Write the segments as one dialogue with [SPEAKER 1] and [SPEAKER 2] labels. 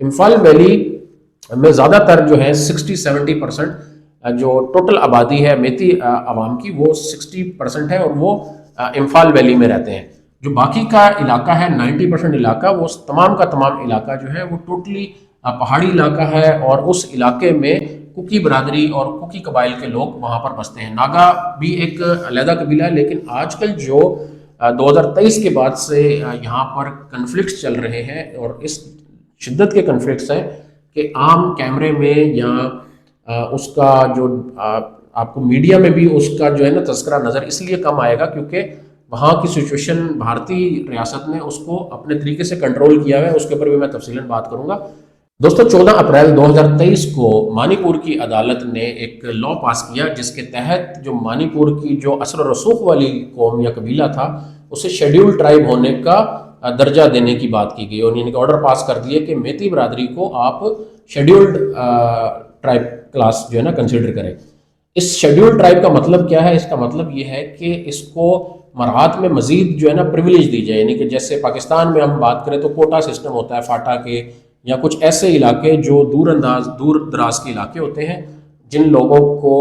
[SPEAKER 1] Imphal valley میں زیادہ تر جو ہے 60-70% جو ٹوٹل آبادی ہے میتی عوام کی وہ 60% ہے، اور وہ امفال ویلی میں رہتے ہیں۔ جو باقی کا علاقہ ہے 90% علاقہ، وہ تمام کا تمام علاقہ جو ہے وہ ٹوٹلی پہاڑی علاقہ ہے، اور اس علاقے میں کوکی برادری اور کوکی قبائل کے لوگ وہاں پر بستے ہیں۔ ناگا بھی ایک علیحدہ قبیلہ ہے، لیکن آج کل جو 2023 کے بعد سے یہاں پر کنفلکٹس چل رہے ہیں، اور اس شدت کے کنفلکٹس ہیں کہ عام کیمرے میں یا اس کا جو آپ کو میڈیا میں بھی اس کا جو ہے نا تذکرہ نظر اس لیے کم آئے گا کیونکہ وہاں کی سچویشن بھارتی ریاست نے اس کو اپنے طریقے سے کنٹرول کیا ہے، اس کے اوپر بھی میں تفصیلاً بات کروں گا۔ دوستو 14 اپریل 2023 کو منی پور کی عدالت نے ایک لا پاس کیا جس کے تحت جو منی پور کی جو اثر و رسوخ والی قوم یا قبیلہ تھا اسے شیڈیول ٹرائب ہونے کا درجہ دینے کی بات کی گئی، اور یعنی کہ آرڈر پاس کر دیے کہ میتی برادری کو آپ شیڈیولڈ ٹرائب کلاس جو ہے نا کنسیڈر کریں۔ اس شیڈیول ٹرائب کا مطلب کیا ہے؟ اس کا مطلب یہ ہے کہ اس کو مراعات میں مزید جو ہے نا پریویلیج دی جائے، یعنی کہ جیسے پاکستان میں ہم بات کریں تو کوٹا سسٹم ہوتا ہے فاٹا کے، یا کچھ ایسے علاقے جو دور دراز کے علاقے ہوتے ہیں جن لوگوں کو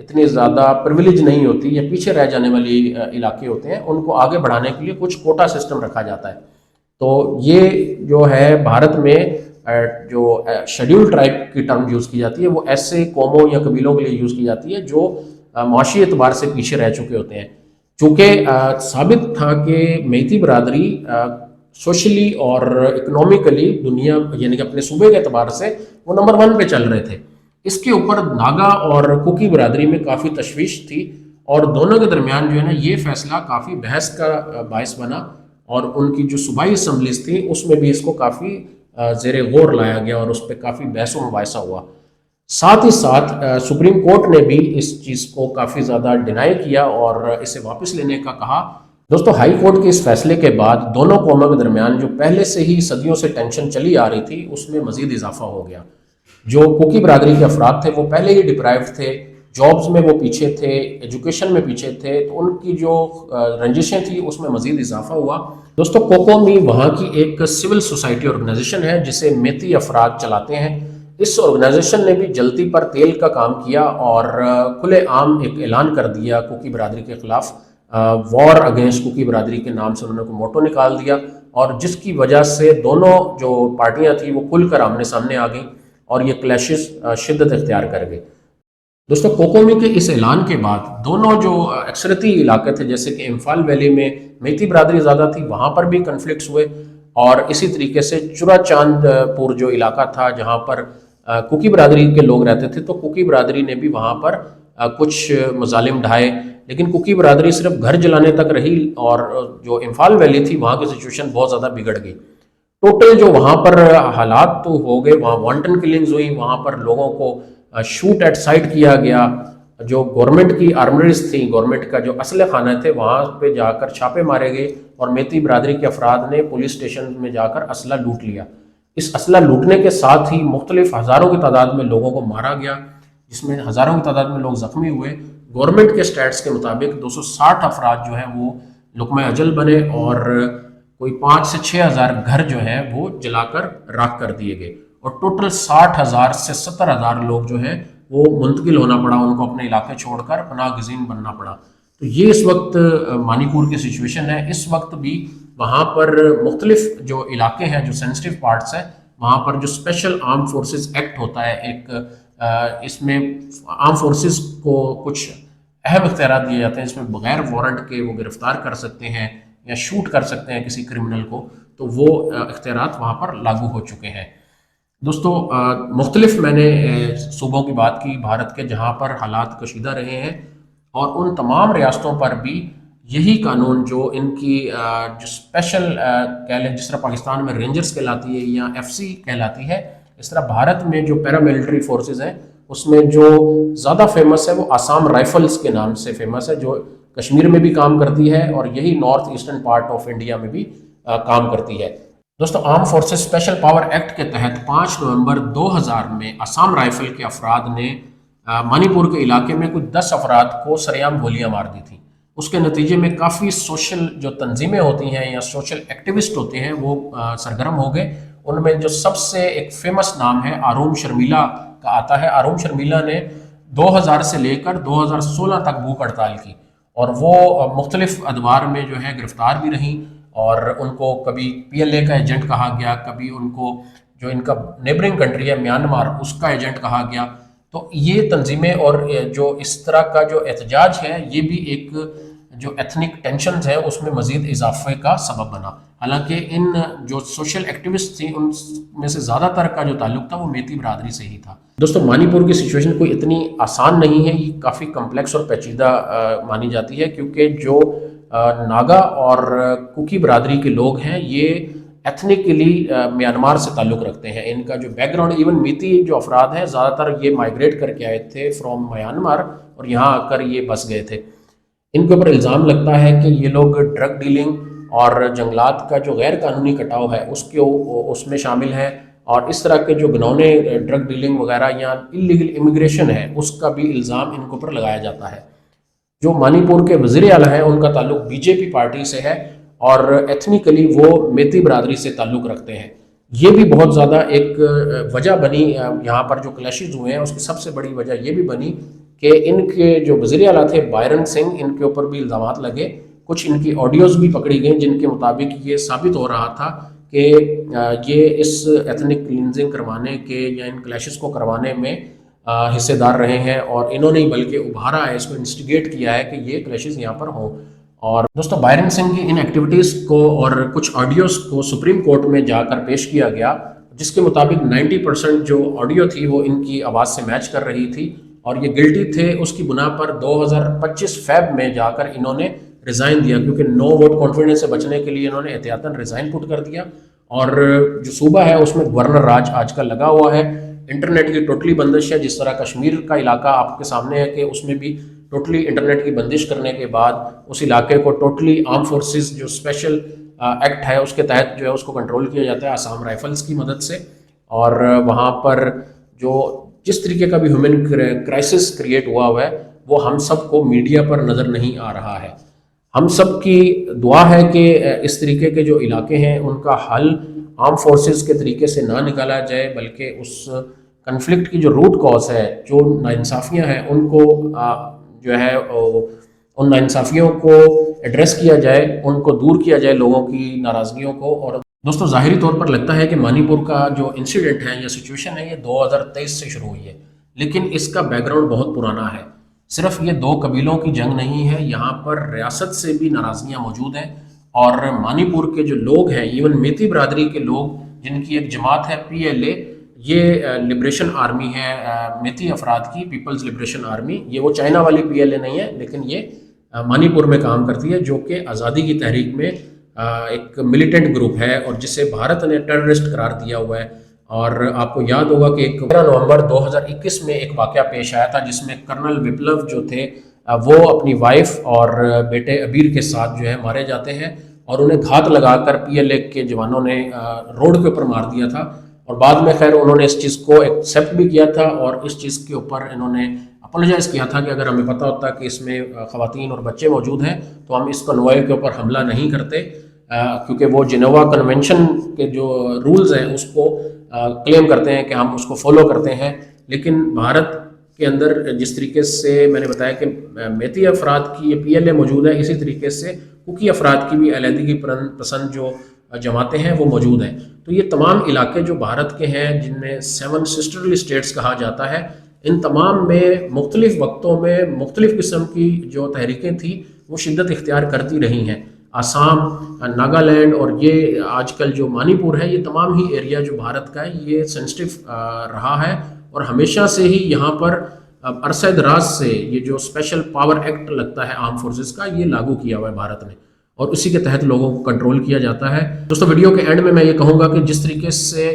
[SPEAKER 1] اتنی زیادہ پریویلیج نہیں ہوتی یا پیچھے رہ جانے والی علاقے ہوتے ہیں، ان کو آگے بڑھانے کے لیے کچھ کوٹا سسٹم رکھا جاتا ہے۔ تو یہ جو ہے بھارت میں جو شیڈیول ٹرائب کی ٹرم یوز کی جاتی ہے وہ ایسے قوموں یا قبیلوں کے لیے یوز کی جاتی ہے جو معاشی اعتبار سے پیچھے رہ چکے ہوتے ہیں، چونکہ ثابت تھا کہ میتی برادری سوشلی اور اکنومیکلی دنیا یعنی کہ اپنے صوبے کے اعتبار سے وہ نمبر 1 پہ چل رہے تھے۔ اس کے اوپر ناگا اور کوکی برادری میں کافی تشویش تھی، اور دونوں کے درمیان جو ہے نا یہ فیصلہ کافی بحث کا باعث بنا، اور ان کی جو صوبائی اسمبلیز تھی اس میں بھی اس کو کافی زیر غور لایا گیا اور اس پہ کافی بحث و مباحثہ ہوا۔ ساتھ ہی ساتھ سپریم کورٹ نے بھی اس چیز کو کافی زیادہ ڈینائی کیا اور اسے واپس لینے کا کہا۔ دوستو ہائی کورٹ کے اس فیصلے کے بعد دونوں قوموں کے درمیان جو پہلے سے ہی صدیوں سے ٹینشن چلی آ رہی تھی اس میں مزید اضافہ ہو گیا۔ جو کوکی برادری کے افراد تھے وہ پہلے ہی ڈپرائیو تھے، جابز میں وہ پیچھے تھے، ایجوکیشن میں پیچھے تھے، تو ان کی جو رنجشیں تھیں اس میں مزید اضافہ ہوا۔ دوستو کوکومی وہاں کی ایک سول سوسائٹی آرگنائزیشن ہے جسے میتی افراد چلاتے ہیں۔ اس آرگنائزیشن نے بھی جلتی پر تیل کا کام کیا اور کھلے عام ایک اعلان کر دیا کوکی برادری کے خلاف، وار اگینسٹ کوکی برادری کے نام سے انہوں نے کو موٹو نکال دیا، اور جس کی وجہ سے دونوں جو پارٹیاں تھیں وہ کھل کر آمنے سامنے آ گئیں اور یہ کلیشز شدت اختیار کر گئے۔ دوستو کوکومی کے اس اعلان کے بعد دونوں جو اکثرتی علاقے تھے جیسے کہ امفال ویلی میں میتی برادری زیادہ تھی وہاں پر بھی کنفلکٹس ہوئے، اور اسی طریقے سے چورا چاند پور جو علاقہ تھا جہاں پر کوکی برادری کے لوگ رہتے تھے تو کوکی برادری نے بھی وہاں پر کچھ مظالم ڈھائے، لیکن کوکی برادری صرف گھر جلانے تک رہی، اور جو امفال ویلی تھی وہاں کی سچویشن بہت زیادہ بگڑ گئی۔ ٹوٹل جو وہاں پر حالات تو ہو گئے، وہاں وانٹن کلنگز ہوئی، وہاں پر لوگوں کو شوٹ ایٹ سائٹ کیا گیا، جو گورنمنٹ کی آرمریز تھی، گورنمنٹ کا جو اسلحہ خانہ تھے وہاں پہ جا کر چھاپے مارے گئے، اور میتی برادری کے افراد نے پولیس اسٹیشن میں جا کر اسلحہ لوٹ لیا۔ اس اسلحہ لوٹنے کے ساتھ ہی مختلف ہزاروں کی تعداد میں لوگوں کو مارا گیا، جس میں ہزاروں کی تعداد میں لوگ زخمی ہوئے۔ گورنمنٹ کے سٹیٹس کے مطابق 260 افراد جو ہیں وہ لقمہ اجل بنے، اور کوئی 5 سے 6 ہزار گھر جو ہیں وہ جلا کر راکھ کر دیے گئے، اور ٹوٹل 60,000 سے 70,000 لوگ جو ہیں وہ منتقل ہونا پڑا، ان کو اپنے علاقے چھوڑ کر پناہ گزین بننا پڑا۔ تو یہ اس وقت منی پور کی سچویشن ہے۔ اس وقت بھی وہاں پر مختلف جو علاقے ہیں جو سینسٹیو پارٹس ہیں وہاں پر جو اسپیشل آرم فورسز ایکٹ ہوتا ہے ایک، اس میں آرم فورسز کو کچھ اہم اختیارات دیے جاتے ہیں، اس میں بغیر وارنٹ کے وہ گرفتار کر سکتے ہیں یا شوٹ کر سکتے ہیں کسی کرمنل کو، تو وہ اختیارات وہاں پر لاگو ہو چکے ہیں۔ دوستو مختلف میں نے صوبوں کی بات کی بھارت کے جہاں پر حالات کشیدہ رہے ہیں، اور ان تمام ریاستوں پر بھی یہی قانون جو ان کی جو اسپیشل کہہ لیں، جس طرح پاکستان میں رینجرز کہلاتی ہے یا FC کہلاتی ہے، اس طرح بھارت میں جو پیراملٹری فورسز ہیں اس میں جو زیادہ فیمس ہے وہ آسام رائفلز کے نام سے فیمس ہے، جو کشمیر میں بھی کام کرتی ہے اور یہی north eastern part of India میں بھی کام کرتی ہے۔ دوستو arm forces special power act کے تحت 5 نومبر 2000 میں آسام رائفل کے افراد نے منی پور کے علاقے میں کچھ 10 افراد کو سریعام گولیاں مار دی تھیں۔ اس کے نتیجے میں کافی سوشل جو تنظیمیں ہوتی ہیں یا سوشل ایکٹیوسٹ ہوتے ہیں وہ سرگرم ہو گئے، ان میں جو سب سے ایک فیمس نام ہے آروم شرمیلا کا آتا ہے۔ آروم شرمیلا نے 2000 سے لے کر 2016 تک بھوک ہڑتال کی، اور وہ مختلف ادوار میں جو ہے گرفتار بھی رہیں، اور ان کو کبھی پی ایل اے کا ایجنٹ کہا گیا، کبھی ان کو جو ان کا نیبرنگ کنٹری ہے میانمار اس کا ایجنٹ کہا گیا۔ تو یہ تنظیمیں اور جو اس طرح کا جو احتجاج ہے یہ بھی ایک جو ایتھنک ٹینشنز ہے اس میں مزید اضافے کا سبب بنا۔ حالانکہ ان جو سوشل ایکٹیوسٹ تھیں ان میں سے زیادہ تر کا جو تعلق تھا وہ میتی برادری سے ہی تھا۔ دوستو منی پور کی سچویشن کوئی اتنی آسان نہیں ہے، یہ کافی کمپلیکس اور پیچیدہ مانی جاتی ہے، کیونکہ جو ناگا اور کوکی برادری کے لوگ ہیں یہ ایتھنیکلی میانمار سے تعلق رکھتے ہیں۔ ان کا جو بیک گراؤنڈ، ایون میتی جو افراد ہیں زیادہ تر یہ مائیگریٹ کر کے آئے تھے فرام میانمار، اور یہاں آ کر یہ بس گئے تھے۔ ان کے اوپر الزام لگتا ہے کہ یہ لوگ ڈرگ ڈیلنگ اور جنگلات کا جو غیر قانونی کٹاؤ ہے اس میں شامل ہے، اور اس طرح کے جو گنونے ڈرگ ڈیلنگ وغیرہ یا انلیگل امیگریشن ہے اس کا بھی الزام ان کے اوپر لگایا جاتا ہے۔ جو منی پور کے وزیر اعلیٰ ہیں ان کا تعلق بی جے پی پارٹی سے ہے، اور ایتھنیکلی وہ میتی برادری سے تعلق رکھتے ہیں۔ یہ بھی بہت زیادہ ایک وجہ بنی یہاں پر جو کلیشز ہوئے ہیں، اس کی سب سے بڑی وجہ یہ بھی بنی کہ ان کے جو وزیر اعلیٰ تھے بائرن سنگھ، ان کے اوپر بھی الزامات لگے۔ کچھ ان کی آڈیوز بھی پکڑی گئیں جن کے مطابق یہ ثابت ہو رہا تھا کہ یہ اس ایتھنک کلینزنگ کروانے کے یا ان کلیشز کو کروانے میں حصے دار رہے ہیں، اور انہوں نے بلکہ ابھارا ہے، اس کو انسٹیگیٹ کیا ہے کہ یہ کلیشز یہاں پر ہوں۔ اور دوستو بائرن سنگھ کی ان ایکٹیویٹیز کو اور کچھ آڈیوز کو سپریم کورٹ میں جا کر پیش کیا گیا، جس کے مطابق 90% جو آڈیو تھی وہ ان کی آواز سے میچ کر رہی تھی، اور یہ گلٹی تھے۔ اس کی بنا پر 2025 فیب میں جا کر انہوں نے ریزائن دیا، کیونکہ نو ووٹ کانفیڈنس سے بچنے کے لیے انہوں نے احتیاطاً ریزائن پٹ کر دیا۔ اور جو صوبہ ہے اس میں گورنر راج آج کل لگا ہوا ہے، انٹرنیٹ کی ٹوٹلی بندش ہے، جس طرح کشمیر کا علاقہ آپ کے سامنے ہے کہ اس میں بھی ٹوٹلی انٹرنیٹ کی بندش کرنے کے بعد اس علاقے کو ٹوٹلی آرم فورسز جو اسپیشل ایکٹ ہے اس کے تحت جو ہے اس کو کنٹرول کیا جاتا ہے آسام رائفلز کی مدد سے، اور وہاں پر جو جس طریقے کا بھی ہیومن کرائسس کریٹ ہوا ہے وہ ہم سب کو میڈیا پر نظر نہیں آ رہا ہے۔ ہم سب کی دعا ہے کہ اس طریقے کے جو علاقے ہیں ان کا حل آرم فورسز کے طریقے سے نہ نکالا جائے، بلکہ اس کنفلکٹ کی جو روٹ کاز ہے، جو ناانصافیاں ہیں ان کو جو ہے ان ناانصافیوں کو ایڈریس کیا جائے، ان کو دور کیا جائے لوگوں کی ناراضگیوں کو۔ اور دوستو ظاہری طور پر لگتا ہے کہ منی پور کا جو انسیڈنٹ ہے یا سچویشن ہے یہ 2023 سے شروع ہوئی ہے، لیکن اس کا بیک گراؤنڈ بہت پرانا ہے۔ صرف یہ دو قبیلوں کی جنگ نہیں ہے، یہاں پر ریاست سے بھی ناراضگیاں موجود ہیں، اور منی پور کے جو لوگ ہیں، ایون میتی برادری کے لوگ جن کی ایک جماعت ہے پی ایل اے، یہ لبریشن آرمی ہے میتی افراد کی، پیپلز لبریشن آرمی۔ یہ وہ چائنا والی پی ایل اے نہیں ہے، لیکن یہ منی پور میں کام کرتی ہے، جو کہ آزادی کی تحریک میں ایک ملیٹنٹ گروپ ہے، اور جسے بھارت نے ٹیررسٹ قرار دیا ہوا ہے۔ اور آپ کو یاد ہوگا کہ 15 نومبر 2021 میں ایک واقعہ پیش آیا تھا جس میں کرنل وپلو جو تھے وہ اپنی وائف اور بیٹے ابیر کے ساتھ جو ہے مارے جاتے ہیں، اور انہیں گھات لگا کر پی ایل اے کے جوانوں نے روڈ کے اوپر مار دیا تھا۔ اور بعد میں خیر انہوں نے اس چیز کو ایکسیپٹ بھی کیا تھا، اور اس چیز کے اوپر انہوں نے اپولوجائز کیا تھا کہ اگر ہمیں پتہ ہوتا کہ اس میں خواتین اور بچے موجود ہیں تو ہم اس کنوائے کے اوپر حملہ نہیں کرتے، کیونکہ وہ جنیوا کنونشن کے جو رولز ہیں اس کو کلیم کرتے ہیں کہ ہم اس کو فالو کرتے ہیں۔ لیکن بھارت کے اندر جس طریقے سے میں نے بتایا کہ میتی افراد کی یہ پی ایل اے موجود ہے، اسی طریقے سے کوکی افراد کی بھی علیحدگی پسند جو جماعتیں ہیں وہ موجود ہیں۔ تو یہ تمام علاقے جو بھارت کے ہیں، جن میں 7 سسٹرلی اسٹیٹس کہا جاتا ہے، ان تمام میں مختلف وقتوں میں مختلف قسم کی جو تحریکیں تھیں وہ شدت اختیار کرتی رہی ہیں۔ آسام، ناگالینڈ اور یہ آج کل جو منی پور ہے، یہ تمام ہی ایریا جو بھارت کا ہے یہ سینسٹیو رہا ہے، اور ہمیشہ سے ہی یہاں پر عرصہ دراز سے یہ جو اسپیشل پاور ایکٹ لگتا ہے آرم فورسز کا، یہ لاگو کیا ہوا ہے بھارت نے، اور اسی کے تحت لوگوں کو کنٹرول کیا جاتا ہے۔ دوستو ویڈیو کے اینڈ میں یہ کہوں گا کہ جس طریقے سے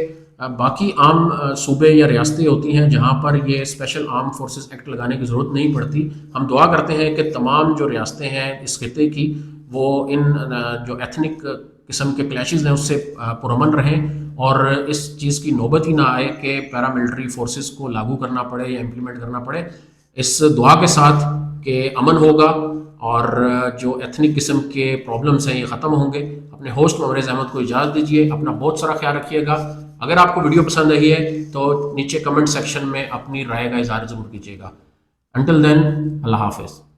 [SPEAKER 1] باقی عام صوبے یا ریاستیں ہوتی ہیں جہاں پر یہ اسپیشل آرم فورسز ایکٹ لگانے کی ضرورت نہیں پڑتی، ہم دعا کرتے ہیں کہ تمام جو ریاستیں ہیں اس خطے کی وہ ان جو ایتھنک قسم کے کلیشز ہیں اس سے پرامن رہیں، اور اس چیز کی نوبت ہی نہ آئے کہ پیراملٹری فورسز کو لاگو کرنا پڑے یا امپلیمنٹ کرنا پڑے۔ اس دعا کے ساتھ کہ امن ہوگا، اور جو ایتھنک قسم کے پرابلمس ہیں یہ ختم ہوں گے۔ اپنے ہوسٹ ممرز احمد کو اجازت دیجیے، اپنا بہت سارا خیال رکھیے گا۔ اگر آپ کو ویڈیو پسند آئی ہے تو نیچے کمنٹ سیکشن میں اپنی رائے کا اظہار ضرور کیجیے گا۔ انٹل دین، اللہ حافظ۔